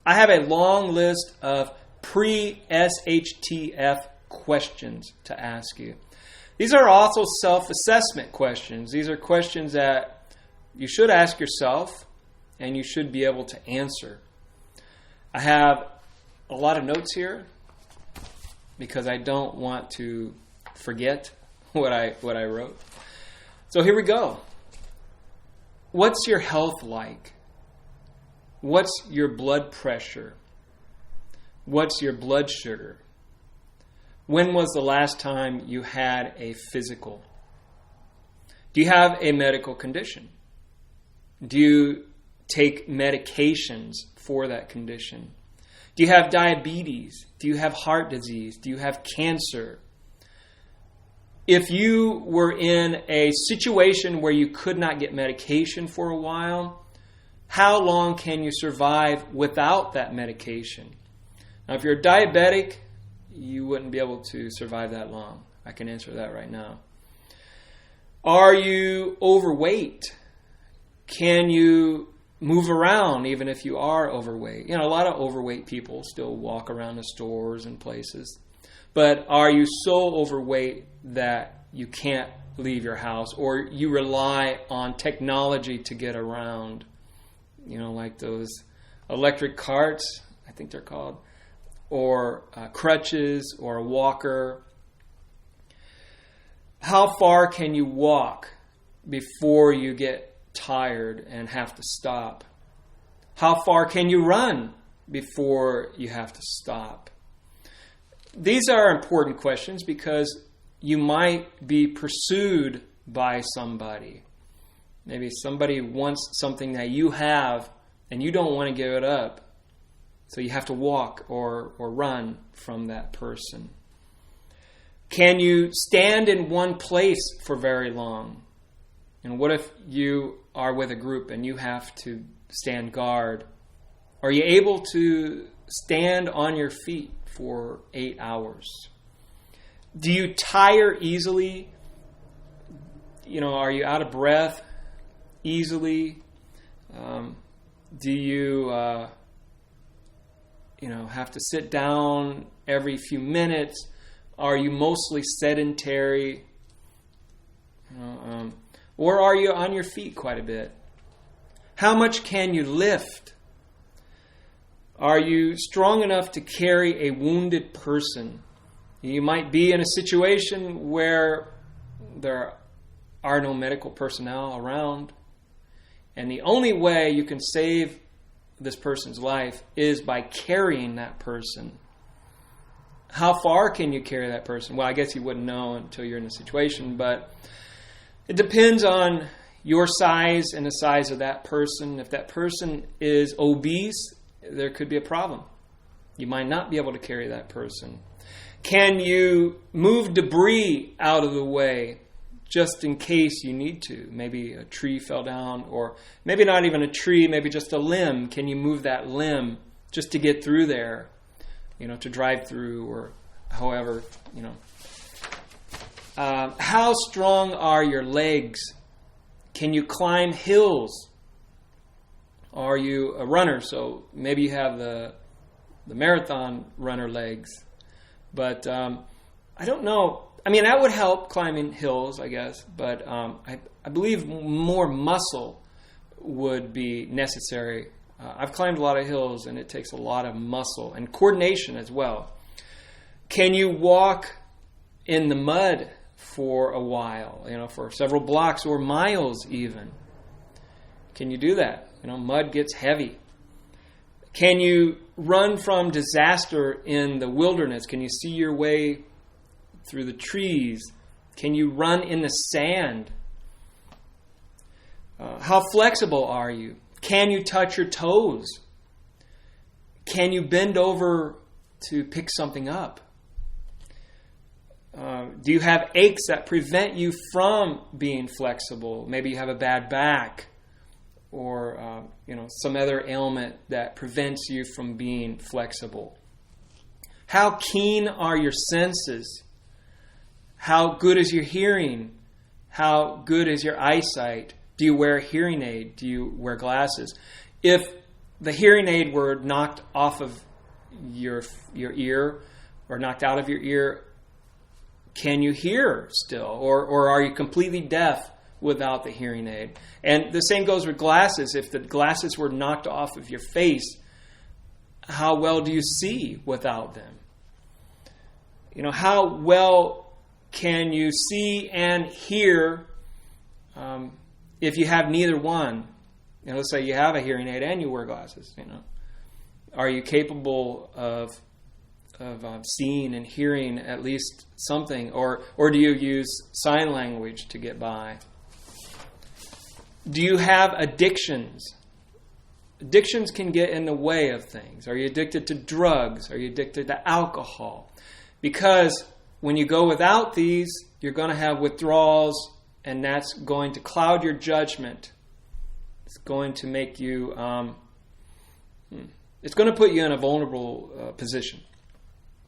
I have a long list of pre-SHTF questions to ask you. These are also self-assessment questions. These are questions that you should ask yourself and you should be able to answer. I have a lot of notes here because I don't want to forget what I wrote. So here we go. What's your health like? What's your blood pressure? What's your blood sugar? When was the last time you had a physical? Do you have a medical condition? Do you take medications for that condition? Do you have diabetes? Do you have heart disease? Do you have cancer? If you were in a situation where you could not get medication for a while, how long can you survive without that medication? Now, if you're diabetic, you wouldn't be able to survive that long. I can answer that right now. Are you overweight? Can you move around even if you are overweight? A lot of overweight people still walk around the stores and places. But are you so overweight that you can't leave your house, or you rely on technology to get around? Like those electric carts, I think they're called, or crutches or a walker. How far can you walk before you get tired and have to stop? How far can you run before you have to stop? These are important questions because you might be pursued by somebody. Maybe somebody wants something that you have and you don't want to give it up. So you have to walk or run from that person. Can you stand in one place for very long? And what if you are with a group and you have to stand guard? Are you able to stand on your feet for 8 hours? Do you tire easily? Are you out of breath easily? Do you have to sit down every few minutes? Are you mostly sedentary? Or are you on your feet quite a bit? How much can you lift? Are you strong enough to carry a wounded person? You might be in a situation where there are no medical personnel around, and the only way you can save this person's life is by carrying that person. How far can you carry that person? Well, I guess you wouldn't know until you're in a situation, but it depends on your size and the size of that person. If that person is obese, there could be a problem. You might not be able to carry that person. Can you move debris out of the way just in case you need to? Maybe a tree fell down, or maybe not even a tree, maybe just a limb. Can you move that limb just to get through there, to drive through, or however, How strong are your legs? Can you climb hills? Are you a runner? So maybe you have the marathon runner legs. But I don't know. I mean, that would help climbing hills, I guess. But I believe more muscle would be necessary. I've climbed a lot of hills, and it takes a lot of muscle and coordination as well. Can you walk in the mud for a while, for several blocks or miles even? Can you do that? Mud gets heavy. Can you run from disaster in the wilderness? Can you see your way through the trees? Can you run in the sand? How flexible are you? Can you touch your toes? Can you bend over to pick something up? Do you have aches that prevent you from being flexible? Maybe you have a bad back, or some other ailment that prevents you from being flexible. How keen are your senses? How good is your hearing? How good is your eyesight? Do you wear a hearing aid? Do you wear glasses? If the hearing aid were knocked off of your ear or knocked out of your ear, can you hear still? Or are you completely deaf without the hearing aid? And the same goes with glasses. If the glasses were knocked off of your face, how well do you see without them? How well can you see and hear if you have neither one? Let's say you have a hearing aid and you wear glasses. Are you capable of seeing and hearing at least something, or do you use sign language to get by? Do you have addictions? Addictions can get in the way of things. Are you addicted to drugs? Are you addicted to alcohol? Because when you go without these, you're going to have withdrawals, and that's going to cloud your judgment. It's going to make you, it's going to put you in a vulnerable position.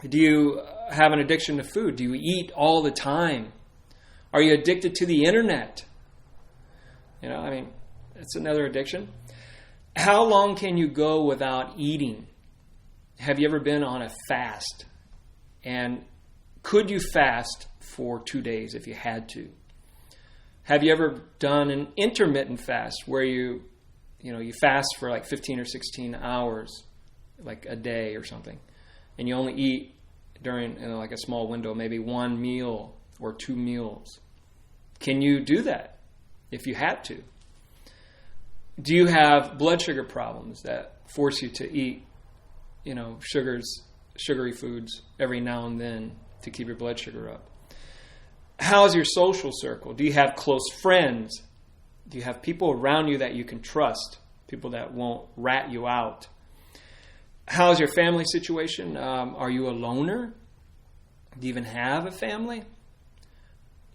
Do you have an addiction to food? Do you eat all the time? Are you addicted to the internet? It's another addiction. How long can you go without eating? Have you ever been on a fast? And could you fast for 2 days if you had to? Have you ever done an intermittent fast where you fast for like 15 or 16 hours, like a day or something, and you only eat during like a small window, maybe one meal or 2 meals? Can you do that if you had to? Do you have blood sugar problems that force you to eat, sugary foods every now and then to keep your blood sugar up? How's your social circle? Do you have close friends? Do you have people around you that you can trust? People that won't rat you out? How's your family situation? Are you a loner? Do you even have a family?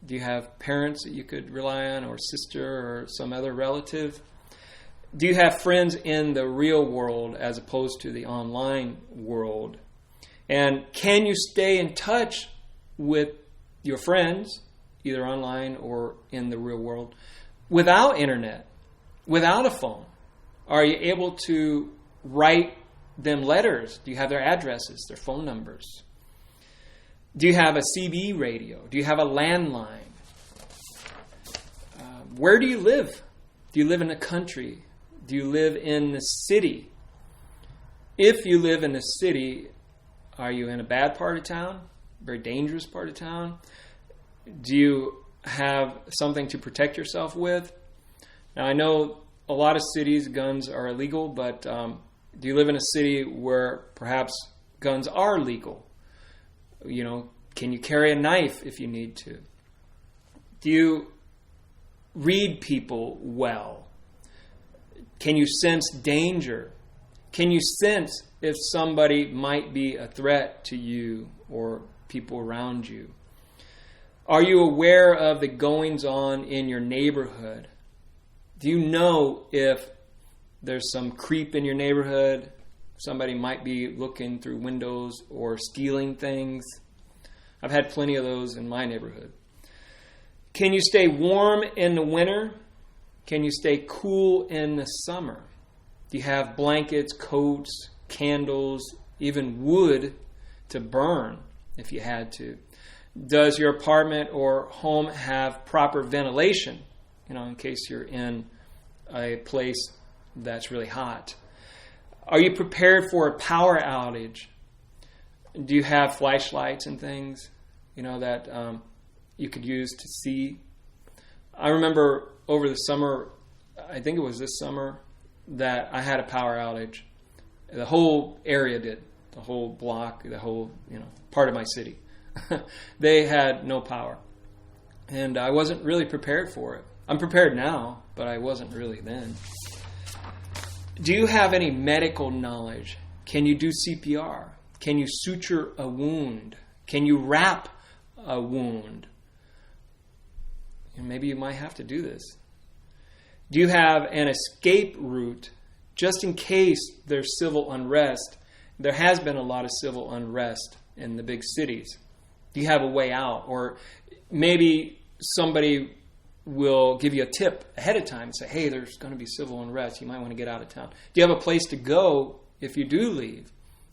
Do you have parents that you could rely on, or sister, or some other relative? Do you have friends in the real world as opposed to the online world? And can you stay in touch with your friends, either online or in the real world, without internet, without a phone? Are you able to write them letters? Do you have their addresses, their phone numbers? Do you have a CB radio? Do you have a landline? Where do you live? Do you live in a country? Do you live in the city? If you live in a city, are you in a bad part of town? Very dangerous part of town? Do you have something to protect yourself with? Now, I know a lot of cities, guns are illegal, but do you live in a city where perhaps guns are legal? Can you carry a knife if you need to? Do you read people well? Can you sense danger? Can you sense if somebody might be a threat to you or people around you? Are you aware of the goings-on in your neighborhood? Do you know if there's some creep in your neighborhood? Somebody might be looking through windows or stealing things. I've had plenty of those in my neighborhood. Can you stay warm in the winter? Can you stay cool in the summer? Do you have blankets, coats, candles, even wood to burn if you had to? Does your apartment or home have proper ventilation, in case you're in a place that's really hot? Are you prepared for a power outage? Do you have flashlights and things, that you could use to see? I remember over the summer, I think it was this summer, that I had a power outage. The whole area did. The whole block, the whole, part of my city. They had no power. And I wasn't really prepared for it. I'm prepared now, but I wasn't really then. Do you have any medical knowledge? Can you do CPR? Can you suture a wound? Can you wrap a wound? And maybe you might have to do this. Do you have an escape route just in case there's civil unrest? There has been a lot of civil unrest in the big cities. Do you have a way out? Or maybe somebody will give you a tip ahead of time and say, hey, there's going to be civil unrest. You might want to get out of town. Do you have a place to go if you do leave?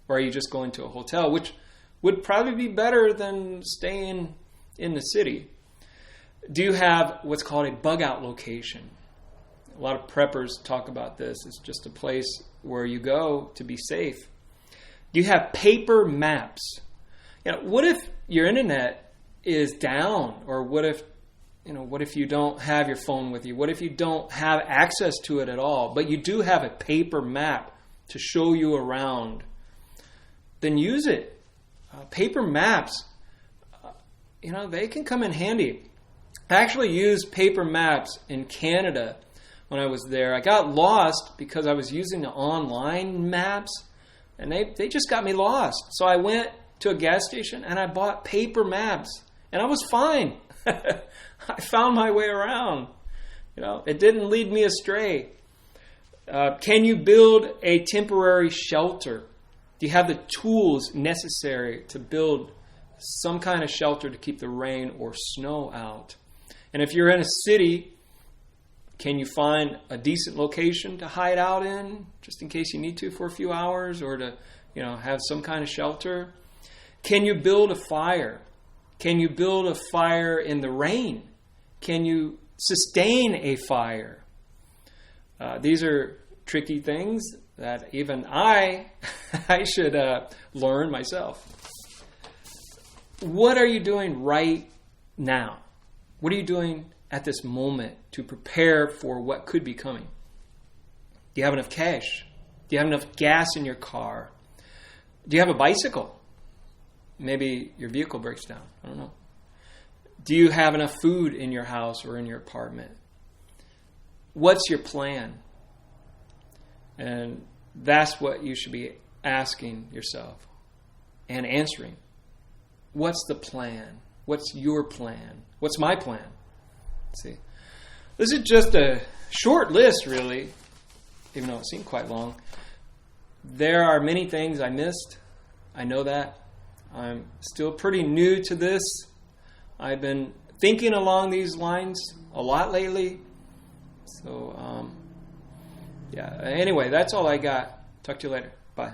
Or are you just going to a hotel, which would probably be better than staying in the city? Do you have what's called a bug-out location? A lot of preppers talk about this. It's just a place where you go to be safe. Do you have paper maps? What if your internet is down? Or what if you don't have your phone with you? What if you don't have access to it at all, but you do have a paper map to show you around? Then use it. Paper maps, they can come in handy. I actually used paper maps in Canada when I was there. I got lost because I was using the online maps, and they just got me lost. So I went to a gas station and I bought paper maps, and I was fine. I found my way around. It didn't lead me astray. Can you build a temporary shelter? Do you have the tools necessary to build some kind of shelter to keep the rain or snow out? And if you're in a city, can you find a decent location to hide out in, just in case you need to for a few hours, or to, have some kind of shelter? Can you build a fire? Can you build a fire in the rain? Can you sustain a fire? These are tricky things that even I should learn myself. What are you doing right now? What are you doing at this moment to prepare for what could be coming? Do you have enough cash? Do you have enough gas in your car? Do you have a bicycle? Maybe your vehicle breaks down. I don't know. Do you have enough food in your house or in your apartment? What's your plan? And that's what you should be asking yourself and answering. What's the plan? What's your plan? What's my plan? See, this is just a short list, really, even though it seemed quite long. There are many things I missed. I know that. I'm still pretty new to this. I've been thinking along these lines a lot lately. So, anyway, that's all I got. Talk to you later. Bye.